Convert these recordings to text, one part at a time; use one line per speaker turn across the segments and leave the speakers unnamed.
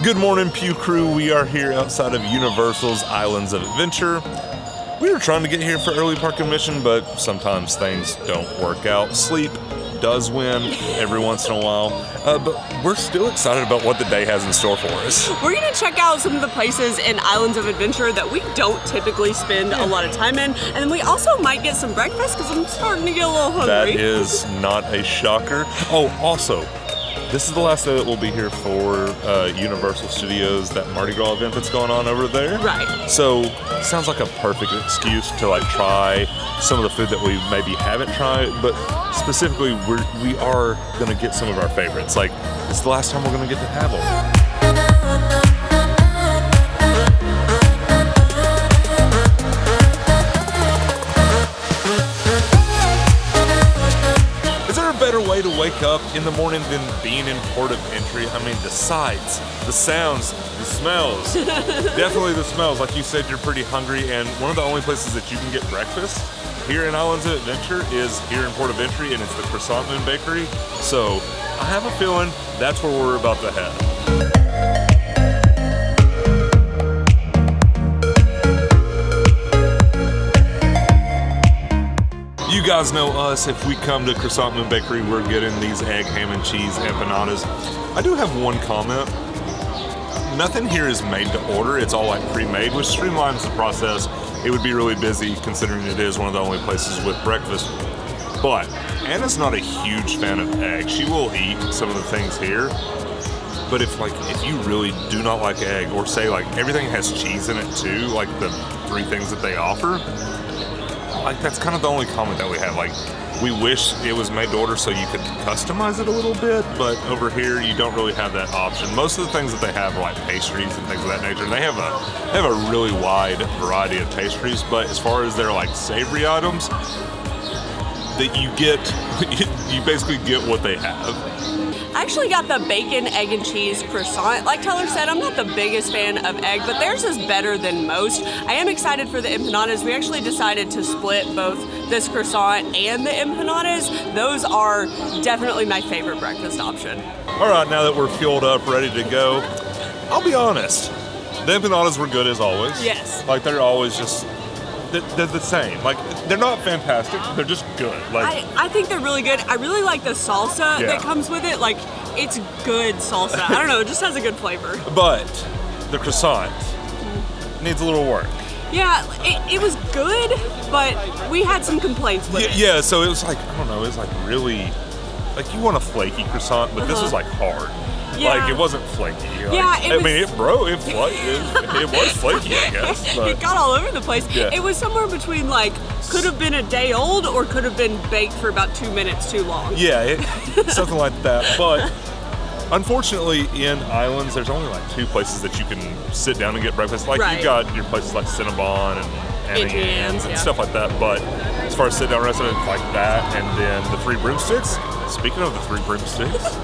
Good morning, Pugh crew. We are here outside of Universal's Islands of Adventure. We were trying to get here for early park admission, but sometimes things don't work out. Sleep does win every once in a while, but we're still excited about what the day has in store for us.
We're gonna check out some of the places in Islands of Adventure that we don't typically spend a lot of time in, and then we also might get some breakfast because I'm starting to get a little hungry.
That is not a shocker. Oh, also, this is the last day that we'll be here for Universal Studios, that Mardi Gras event that's going on over there.
Right.
So, sounds like a perfect excuse to like try some of the food that we maybe haven't tried, but specifically we are gonna get some of our favorites. Like, it's the last time we're gonna get to have them. Better way to wake up in the morning than being in port of entry. I mean, the sights, the sounds, the smells. Definitely the smells. Like you said, you're pretty hungry, and one of the only places that you can get breakfast here in Islands of Adventure is here in port of entry, and it's the Croissant Moon Bakery. So I have a feeling that's where we're about to head. You guys know us. If we come to Croissant Moon Bakery, we're getting these egg, ham, and cheese empanadas. I do have one comment. Nothing here is made to order. It's all like pre-made, which streamlines the process. It would be really busy considering it is one of the only places with breakfast. But Anna's not a huge fan of egg. She will eat some of the things here. But if you really do not like egg, or say like everything has cheese in it too, like the 3 things that they offer, like that's kind of the only comment that we have. Like, we wish it was made to order so you could customize it a little bit, but over here you don't really have that option. Most of the things that they have are like pastries and things of that nature. And they have a really wide variety of pastries, but as far as their like savory items, that you get, you basically get what they have.
I actually got the bacon, egg, and cheese croissant. Like Tyler said, I'm not the biggest fan of egg, but theirs is better than most. I am excited for the empanadas. We actually decided to split both this croissant and the empanadas. Those are definitely my favorite breakfast option.
All right, now that we're fueled up, ready to go, I'll be honest, the empanadas were good as always.
Yes.
Like, they're always just, they're the same. Like, they're not fantastic, they're just good. Like,
I think they're really good. I really like the salsa that comes with it. Like, it's good salsa. I don't know, it just has a good flavor.
But the croissant needs a little work.
Yeah, it was good, but we had some complaints with it.
Yeah, so it was like, I don't know, it was like really, like you want a flaky croissant, but this was like hard.
Yeah.
Like, it wasn't flaky. Like,
yeah,
it was flaky, I guess. But
it got all over the place.
Yeah.
It was somewhere between like, could have been a day old or could have been baked for about 2 minutes too long.
Yeah, something like that. But unfortunately, in Islands, there's only like 2 places that you can sit down and get breakfast. Like,
Right.
you've got your places like Cinnabon and
Adrian's,
and stuff like that. But as far as sit down restaurants like that, and then the 3 broomsticks, speaking of the 3 broomsticks,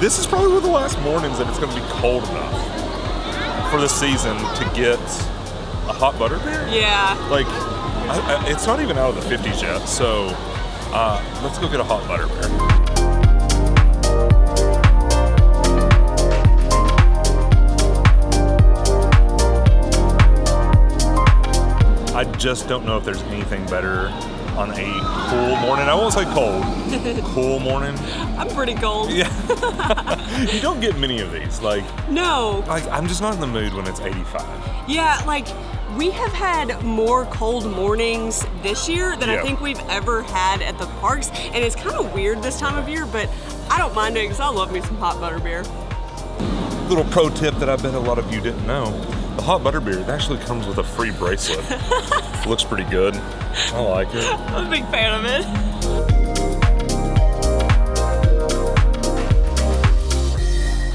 this is probably one of the last mornings that it's going to be cold enough for the season to get a hot butterbeer.
Yeah.
Like, it's not even out of the 50s yet, so let's go get a hot butterbeer. I just don't know if there's anything better on a cool morning. I won't say cold. Cool morning.
I'm pretty cold.
Yeah. You don't get many of these. Like,
No.
like I'm just not in the mood when it's 85.
Yeah, like, we have had more cold mornings this year than I think we've ever had at the parks, and it's kind of weird this time of year, but I don't mind it because I love me some hot butterbeer.
Little pro tip that I bet a lot of you didn't know. The hot butterbeer, it actually comes with a free bracelet. Looks pretty good. I like it.
I'm a big fan of it.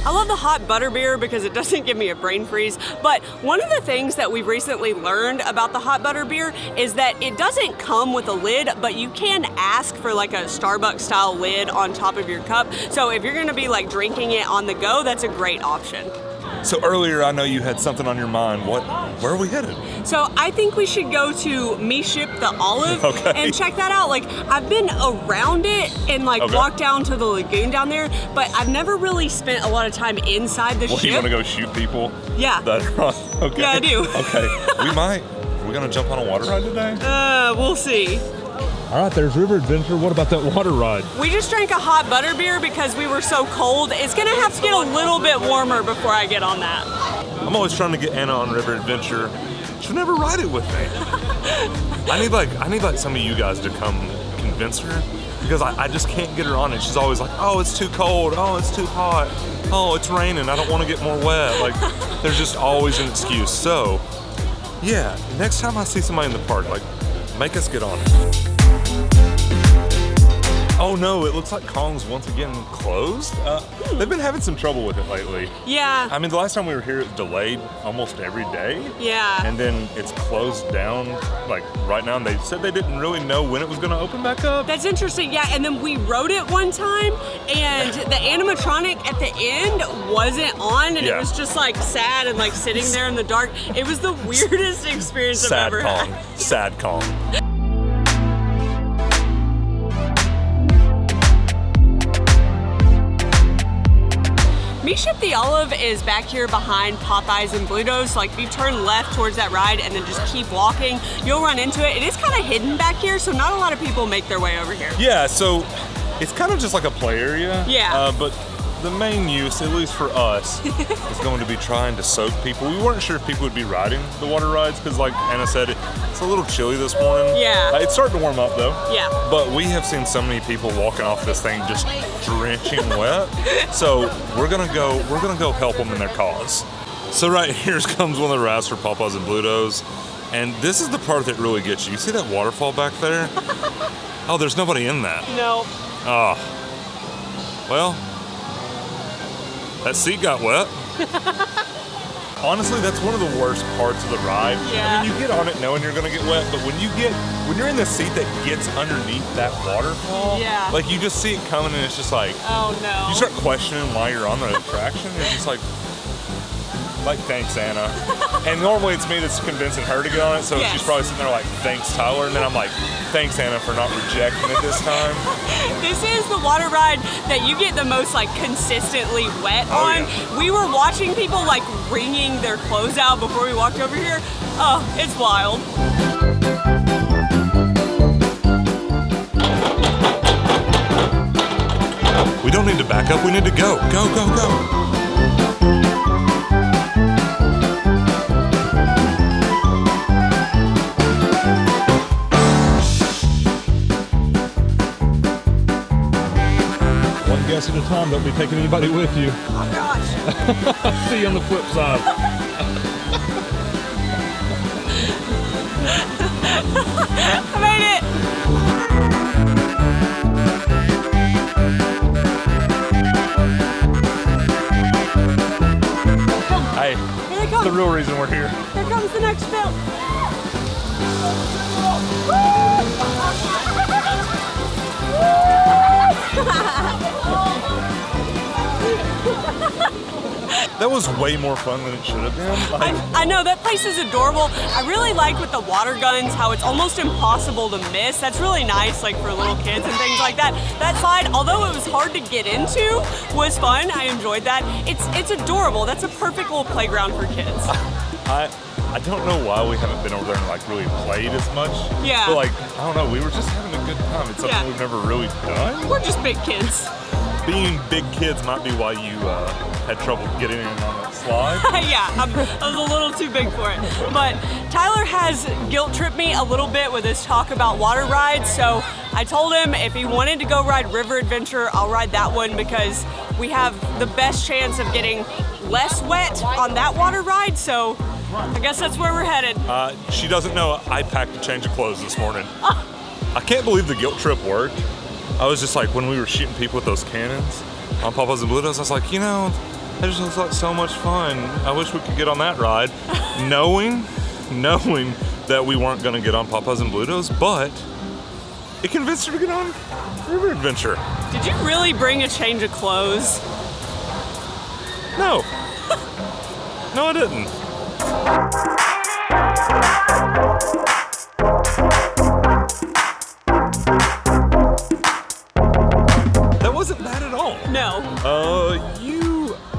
I love the hot butterbeer because it doesn't give me a brain freeze, but one of the things that we've recently learned about the hot butterbeer is that it doesn't come with a lid, but you can ask for like a Starbucks style lid on top of your cup. So if you're gonna be like drinking it on the go, that's a great option.
So earlier, I know you had something on your mind. Where are we headed?
So I think we should go to Meeship the Olive and check that out. Like, I've been around it and walked down to the lagoon down there, but I've never really spent a lot of time inside the ship.
You want to go shoot people?
Yeah.
Okay.
Yeah, I do.
Okay. We might. Are we gonna jump on a water ride today?
We'll see.
All right, there's River Adventure. What about that water ride?
We just drank a hot butterbeer because we were so cold. It's gonna have to get a little bit warmer before I get on that.
I'm always trying to get Anna on River Adventure. She'll never ride it with me. I need like some of you guys to come convince her, because I just can't get her on it. She's always like, oh, it's too cold. Oh, it's too hot. Oh, it's raining. I don't want to get more wet. Like, there's just always an excuse. So, yeah, next time I see somebody in the park, like, make us get on it. Oh no, it looks like Kong's once again closed. They've been having some trouble with it lately.
Yeah.
I mean, the last time we were here, it was delayed almost every day.
Yeah.
And then it's closed down, like, right now. And they said they didn't really know when it was going to open back up.
That's interesting, yeah. And then we rode it one time, and the animatronic at the end wasn't on, and it was just, like, sad and, like, sitting there in the dark. It was the weirdest experience I've ever had.
Sad Kong.
Meeship the Olive is back here behind Popeyes and Bluto's. Like, if you turn left towards that ride and then just keep walking, you'll run into it. It is kind of hidden back here, so not a lot of people make their way over here.
Yeah, so it's kind of just like a play area.
Yeah.
But the main use, at least for us, is going to be trying to soak people. We weren't sure if people would be riding the water rides because, like Anna said, it's a little chilly this morning.
Yeah.
It's starting to warm up though.
Yeah.
But we have seen so many people walking off this thing just drenching wet. So we're gonna go help them in their cause. So right here comes one of the rafts for Popeyes and Bluto's, and this is the part that really gets you. You see that waterfall back there? Oh, there's nobody in that.
No.
Oh. Well. That seat got wet. Honestly, that's one of the worst parts of the ride.
Yeah.
I mean, you get on it knowing you're gonna get wet, but when you're in the seat that gets underneath that waterfall, like, you just see it coming and it's just like,
oh no.
You start questioning why you're on the attraction, and it's just like, thanks, Anna. And normally it's me that's convincing her to get on it, so she's probably sitting there like, thanks, Tyler. And then I'm like, thanks, Anna, for not rejecting it this time.
This is the water ride that you get the most, like, consistently wet on. Yeah. We were watching people, like, wringing their clothes out before we walked over here. Oh, it's wild.
We don't need to back up, we need to go. Go, go, go.
Guess at a time, don't be taking anybody with you.
Oh gosh.
See you on the flip side.
I made it.
Hey,
here they come.
That's the real reason we're here.
Here comes the next film.
That was way more fun than it should have been.
I know, that place is adorable. I really like with the water guns how it's almost impossible to miss. That's really nice, like, for little kids and things like that. That slide, although it was hard to get into, was fun. I enjoyed that. It's adorable. That's a perfect little playground for kids.
I don't know why we haven't been over there and, like, really played as much.
Yeah.
But, like, I don't know, we were just having a good time. It's something we've never really done.
We're just big kids.
Being big kids might be why you had trouble getting in on that slide.
Yeah, I was a little too big for it. But Tyler has guilt-tripped me a little bit with his talk about water rides, so I told him if he wanted to go ride River Adventure, I'll ride that one because we have the best chance of getting less wet on that water ride, so I guess that's where we're headed.
She doesn't know I packed a change of clothes this morning. I can't believe the guilt trip worked. I was just like, when we were shooting people with those cannons on Popeyes and Bluto's, I was like, you know, that just looks like so much fun. I wish we could get on that ride, knowing that we weren't going to get on Popeyes and Bluto's, but it convinced her to get on River Adventure.
Did you really bring a change of clothes?
No. No, I didn't. That wasn't bad at all.
No.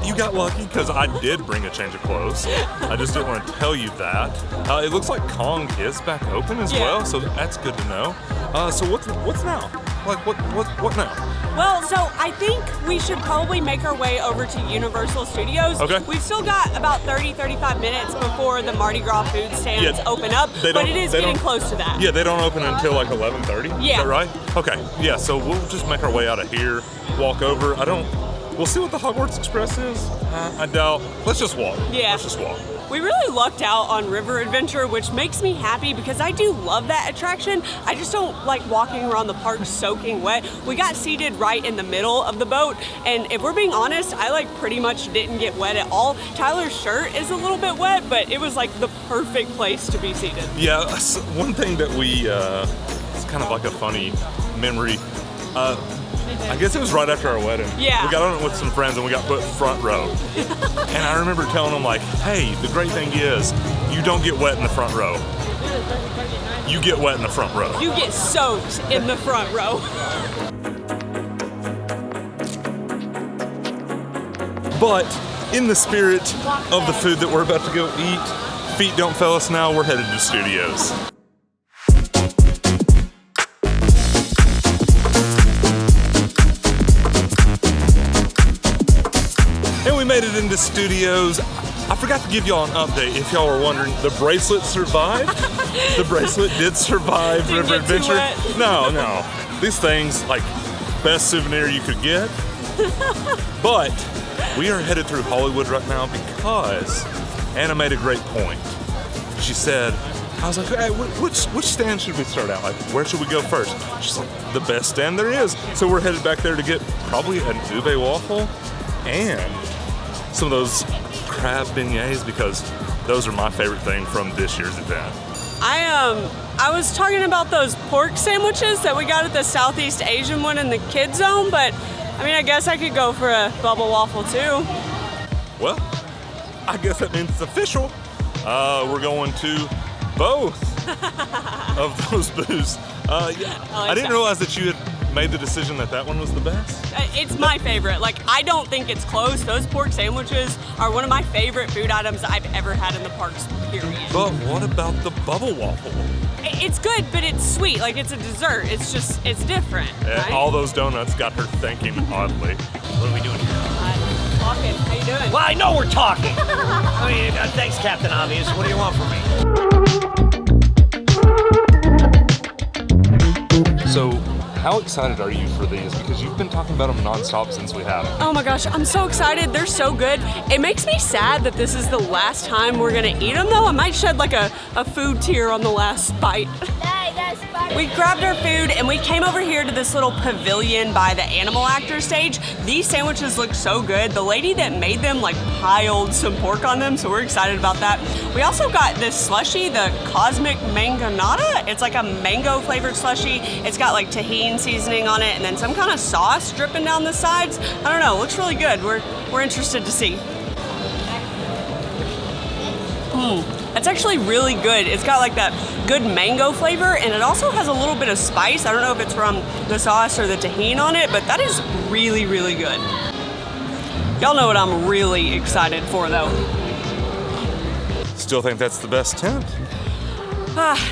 You got lucky because I did bring a change of clothes. I just didn't want to tell you that. It looks like Kong is back open as well, so that's good to know. So what's now? Like what now?
Well, so I think we should probably make our way over to Universal Studios.
Okay.
We've still got about 30-35 minutes before the Mardi Gras food stands open up, but it is getting close to that.
Yeah, they don't open until like 11:30.
Yeah.
Is that right? Okay. Yeah. So we'll just make our way out of here, walk over. We'll see what the Hogwarts Express is. I doubt. Let's just walk.
Yeah.
Let's just walk.
We really lucked out on River Adventure, which makes me happy because I do love that attraction. I just don't like walking around the park soaking wet. We got seated right in the middle of the boat, and if we're being honest, I like pretty much didn't get wet at all. Tyler's shirt is a little bit wet, but it was like the perfect place to be seated.
Yeah, one thing that it's kind of like a funny memory. I guess it was right after our wedding.
Yeah.
We got on it with some friends and we got put front row. And I remember telling them like, hey, the great thing is you don't get wet in the front row. You get wet in the front row.
You get soaked in the front row.
But in the spirit of the food that we're about to go eat, feet don't fail us now, we're headed to studios. And we made it into studios. I forgot to give y'all an update if y'all were wondering. The bracelet survived. The bracelet did survive
Didn't
River
get too
Adventure.
wet.
No. These things, like, best souvenir you could get. But we are headed through Hollywood right now because Anna made a great point. She said, I was like, hey, which stand should we start out? Like, where should we go first? She's like, the best stand there is. So we're headed back there to get probably an ube waffle and some of those crab beignets because those are my favorite thing from this year's event.
I was talking about those pork sandwiches that we got at the Southeast Asian one in the kids zone, but I mean, I guess I could go for a bubble waffle too.
Well, I guess that means it's official. We're going to both of those booths. I didn't realize that you had made the decision that one was the best.
It's my favorite. Like, I don't think it's close. Those pork sandwiches are one of my favorite food items I've ever had in the parks, period.
But what about the bubble waffle?
It's good, but it's sweet. Like, it's a dessert. It's different. Right?
All those donuts got her thinking oddly.
What are we doing here?
Talking. How you doing?
Well, I know we're talking. I mean, thanks, Captain Obvious. What do you want from me?
So, how excited are you for these? Because you've been talking about them nonstop since we had them.
Oh my gosh, I'm so excited. They're so good. It makes me sad that this is the last time we're gonna eat them though. I might shed like a food tear on the last bite. We grabbed our food and we came over here to this little pavilion by the animal actor stage. These sandwiches look so good. The lady that made them like piled some pork on them, so we're excited about that. We also got this slushie, the Cosmic Mangonada. It's like a mango flavored slushie. It's got like tahini seasoning on it and then some kind of sauce dripping down the sides. I don't know, it looks really good. We're interested to see. It's actually really good. It's got like that good mango flavor and it also has a little bit of spice. I don't know if it's from the sauce or the tahini on it, but that is really, really good. Y'all know what I'm really excited for though.
Still think that's the best tent?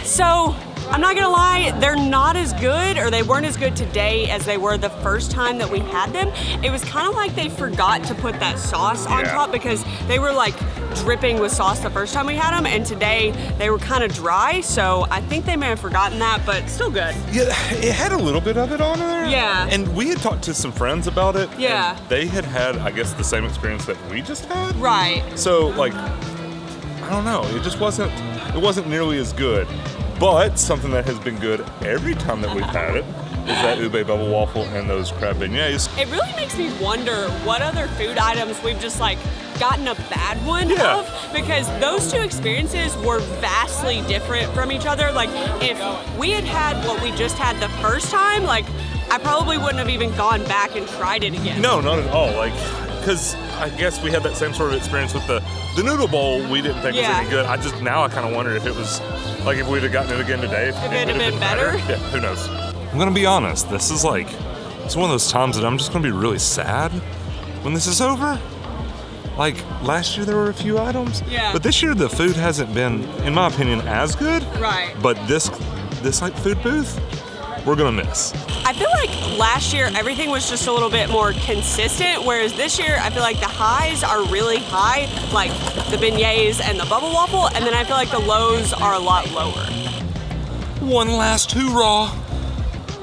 So, I'm not gonna lie, they're not as good, or they weren't as good today as they were the first time that we had them. It was kind of like they forgot to put that sauce on top because they were like dripping with sauce the first time we had them, and today they were kind of dry, so I think they may have forgotten that, but still good.
Yeah, it had a little bit of it on there.
Yeah.
And we had talked to some friends about it.
Yeah.
And they had, I guess, the same experience that we just had.
Right.
So, like, I don't know. It just wasn't nearly as good. But something that has been good every time that we've had it is that ube bubble waffle and those crab beignets.
It really makes me wonder what other food items we've just like gotten a bad one of, because those two experiences were vastly different from each other. Like, if we had had what we just had the first time, like, I probably wouldn't have even gone back and tried it again.
No, not at all. Like, because I guess we had that same sort of experience with the noodle bowl. We didn't think was
Yeah.
any good. I kind of wondered if it was like if we'd have gotten it again today, if
it'd have been better.
Yeah, who knows? I'm gonna be honest. This is like it's one of those times that I'm just gonna be really sad when this is over. Like last year there were a few items,
Yeah.
but this year the food hasn't been, in my opinion, as good.
Right.
But this like food booth, we're gonna miss.
I feel like last year everything was just a little bit more consistent, whereas this year I feel like the highs are really high, like the beignets and the bubble waffle, and then I feel like the lows are a lot lower.
One last hoorah!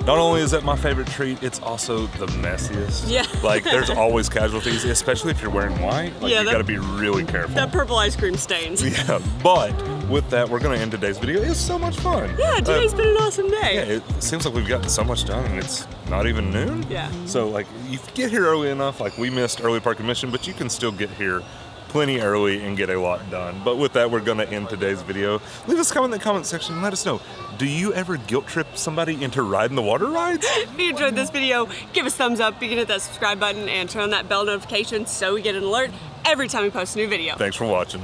Not only is that my favorite treat, it's also the messiest.
Yeah.
Like there's always casualties, especially if you're wearing white. Like
Yeah,
you gotta be really careful.
That purple ice cream stains.
Yeah, but with that, we're gonna end today's video. It was so much fun.
Yeah, today's been an awesome day.
Yeah, it seems like we've gotten so much done and it's not even noon.
Yeah.
So like you get here early enough, like we missed early park admission, but you can still get here plenty early and get a lot done. But with that, we're gonna end today's video. Leave us a comment in the comment section and let us know, do you ever guilt trip somebody into riding the water rides?
If you enjoyed this video, give us a thumbs up. You can hit that subscribe button and turn on that bell notification so we get an alert every time we post a new video.
Thanks for watching.